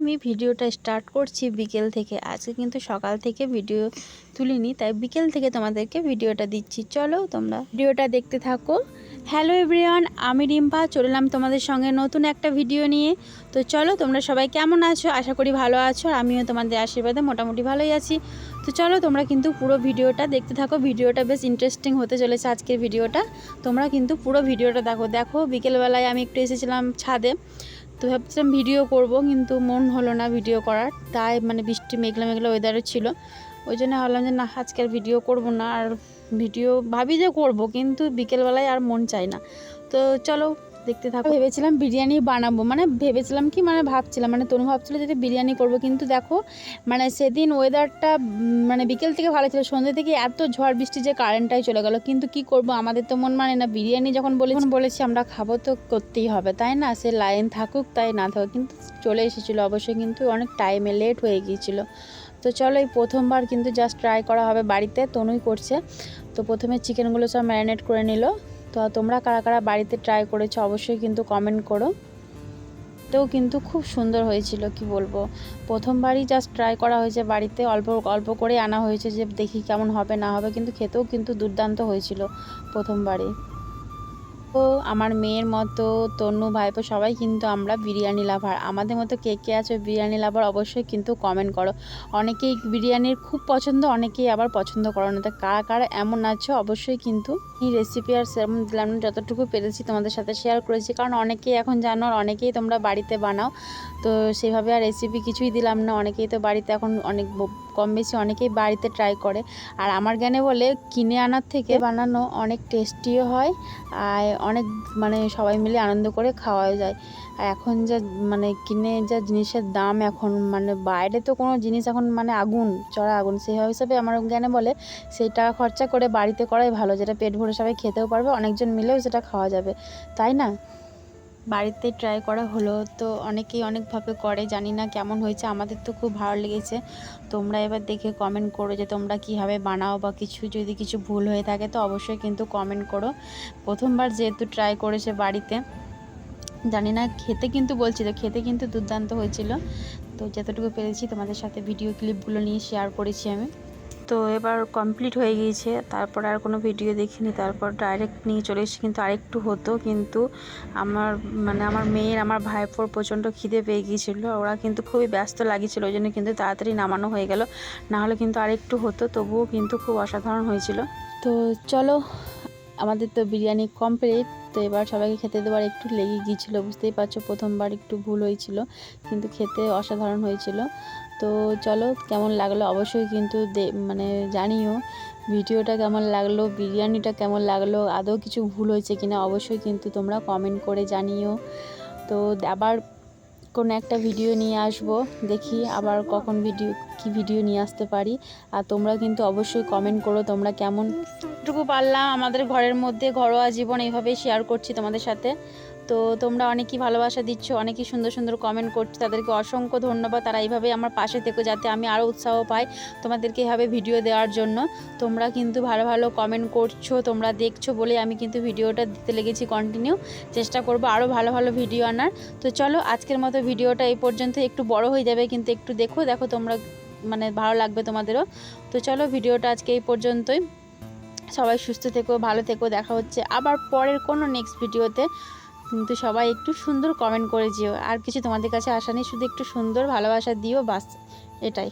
আমি ভিডিওটা স্টার্ট করছি বিকেল থেকে। আজকে কিন্তু সকাল থেকে ভিডিও তুলিনি, তাই বিকেল থেকে তোমাদেরকে ভিডিওটা দিচ্ছি। চলো তোমরা ভিডিওটা দেখতে থাকো। হ্যালো এভরিওয়ান, আমি রিম্পা চলে এলাম তোমাদের সঙ্গে নতুন একটা ভিডিও নিয়ে। তো চলো তোমরা সবাই কেমন আছো, আশা করি ভালো আছো। আর আমিও তোমাদের আশীর্বাদে মোটামুটি ভালোই আছি। তো চলো তোমরা কিন্তু পুরো ভিডিওটা দেখতে থাকো। ভিডিওটা বেশ ইন্টারেস্টিং হতে চলেছে আজকের ভিডিওটা। তোমরা কিন্তু পুরো ভিডিওটা দেখো। বিকেলবেলায় আমি একটু এসেছিলাম ছাদে, তো ভাবছিলাম ভিডিও করব, কিন্তু মন হলো না ভিডিও করার। তাই বৃষ্টি মেঘলা মেঘলা ওয়েদারও ছিল, ওই জন্য ভাবলাম যে না, আজকে আর ভিডিও করব না। আর ভিডিও ভাবি যে করব, কিন্তু বিকেলবেলায় আর মন চায় না। তো চলো দেখতে থাকো। ভেবেছিলাম বিরিয়ানি বানাবো, ভাবছিলাম তনু ভাবছিল যদি বিরিয়ানি করব, কিন্তু দেখো সেদিন ওয়েদারটা বিকেল থেকে ভালো ছিল, সন্ধ্যে থেকে এত ঝড় বৃষ্টি যে কারেন্টটাই চলে গেল। কিন্তু কি করব, আমাদের তো মন মানে না। বিরিয়ানি যখন বলেছি আমরা খাবো তো করতেই হবে, তাই না? সে লাইন থাকুক তাই না থাকুক, কিন্তু চলে এসেছিলো অবশ্যই, কিন্তু অনেক টাইমে লেট হয়ে গিয়েছিলো। তো চলো এই প্রথমবার কিন্তু জাস্ট ট্রাই করা হবে বাড়িতে, তনুই করছে। তো প্রথমে চিকেনগুলো সব ম্যারিনেট করে নিল। তো তোমরা কারা কারা বাড়িতে ট্রাই করেছো অবশ্যই কিন্তু কমেন্ট করো। তো কিন্তু খুব সুন্দর হয়েছিল, কি বলবো, প্রথমবারই জাস্ট ট্রাই করা হয়েছে বাড়িতে, অল্প অল্প করে আনা হয়েছে যে দেখি কেমন হবে না হবে, কিন্তু খেতেও কিন্তু দুর্দান্ত হয়েছিল প্রথমবারই। তো আমার মেয়ের মতো তনু ভাইপো সবাই কিন্তু আমরা বিরিয়ানি লাভার। আমাদের মতো কে কে আছে বিরিয়ানি লাভার অবশ্যই কিন্তু কমেন্ট করো। অনেকেই বিরিয়ানির খুব পছন্দ, অনেকেই আবার পছন্দ করো না। তো কারা কারা এমন আছো অবশ্যই কিন্তু এই রেসিপি আর সেরকম দিলাম না, যতটুকু পেরেছি তোমাদের সাথে শেয়ার করেছি, কারণ অনেকেই এখন জানো আর অনেকেই তোমরা বাড়িতে বানাও। তো সেভাবে আর রেসিপি কিছুই দিলাম না। অনেকেই তো বাড়িতে এখন অনেক কম বেশি অনেকেই বাড়িতে ট্রাই করে। আর আমার জ্ঞানে বলে কিনে আনার থেকে বানানো অনেক টেস্টিও হয়, আর অনেক সবাই মিলে আনন্দ করে খাওয়া যায়। আর এখন যা কিনে যা জিনিসের দাম, এখন বাইরে তো কোনো জিনিস এখন আগুন চড়া আগুন, সেই হিসাবে আমার জ্ঞানে বলে সেই টাকা খরচা করে বাড়িতে করাই ভালো, যেটা পেট ভরে সবাই খেতেও পারবে, অনেকজন মিলেও সেটা খাওয়া যাবে, তাই না? বাড়িতে ট্রাই করা হলো, তো অনেকেই অনেকভাবে করে, জানি না কেমন হয়েছে। আমাদের তো খুব ভালো লেগেছে। তোমরা এবার দেখে কমেন্ট করো যে তোমরা কীভাবে বানাও, বা যদি কিছু ভুল হয়ে থাকে তো অবশ্যই কিন্তু কমেন্ট করো। প্রথমবার যেহেতু ট্রাই করেছে বাড়িতে, জানি না খেতে কিন্তু বলছিল, খেতে কিন্তু দুর্দান্ত হয়েছিল। তো যতটুকু পেরেছি তোমাদের সাথে ভিডিও ক্লিপগুলো নিয়ে শেয়ার করেছি আমি। তো এবার কমপ্লিট হয়ে গিয়েছে, তারপর আর কোনো ভিডিও দেখিনি, তারপর ডাইরেক্ট নিয়ে চলে এসেছি। কিন্তু আরেকটু হতো, কিন্তু আমার মেয়ের আমার ভাইপোর প্রচণ্ড খিদে পেয়ে গিয়েছিল, ওরা কিন্তু খুবই ব্যস্ত লাগিয়েছিল, ওই জন্য কিন্তু তাড়াতাড়ি নামানো হয়ে গেল, নাহলে কিন্তু আরেকটু হতো, তবুও কিন্তু খুব অসাধারণ হয়েছিল। তো চলো আমাদের তো বিরিয়ানি কমপ্লিট। তো এবার সবাইকে খেতে দেওয়ার একটু লেগে গিয়েছিলো, বুঝতেই পারছো, প্রথমবার একটু ভুল হয়েছিল, কিন্তু খেতে অসাধারণ হয়েছিল। তো চলো কেমন লাগলো অবশ্যই কিন্তু জানিও ভিডিওটা কেমন লাগলো, বিরিয়ানিটা কেমন লাগলো, আদৌ কিছু ভুল হয়েছে কিনা অবশ্যই কিন্তু তোমরা কমেন্ট করে জানিও। তো আবার কোনো একটা ভিডিও নিয়ে আসবো, দেখি আবার কখন ভিডিও নিয়ে আসতে পারি। আর তোমরা কিন্তু অবশ্যই কমেন্ট করো তোমরা কেমন টুকু পারলাম আমাদের ঘরের মধ্যে ঘরোয়া জীবন এইভাবেই শেয়ার করছি তোমাদের সাথে। তো তোমরা অনেকই ভালোবাসা দিচ্ছ, অনেকই সুন্দর সুন্দর কমেন্ট করছো, তাদেরকে অসংখ্য ধন্যবাদ। তারা এইভাবেই আমার পাশে থেকো, যাতে আমি আরও উৎসাহ পাই তোমাদেরকে এভাবে ভিডিও দেওয়ার জন্য। তোমরা কিন্তু ভালো ভালো কমেন্ট করছো, তোমরা দেখছো বলে আমি কিন্তু ভিডিওটা দিতে লেগেছি কন্টিনিউ। চেষ্টা করবো আরও ভালো ভালো ভিডিও আনার। তো চলো আজকের মতো ভিডিওটা এই পর্যন্ত, একটু বড় হয়ে যাবে, কিন্তু একটু দেখো তোমরা, ভালো লাগবে তোমাদেরও। তো চলো ভিডিওটা আজকে এই পর্যন্তই। সবাই সুস্থ থেকো, ভালো থেকো, দেখা হচ্ছে আবার পরের কোনো নেক্সট ভিডিওতে। কিন্তু সবাই একটু সুন্দর কমেন্ট করে যেও, আর কিছু তোমাদের কাছে আশা নেই, শুধু একটু সুন্দর ভালোবাসা দিও, বাস এটাই।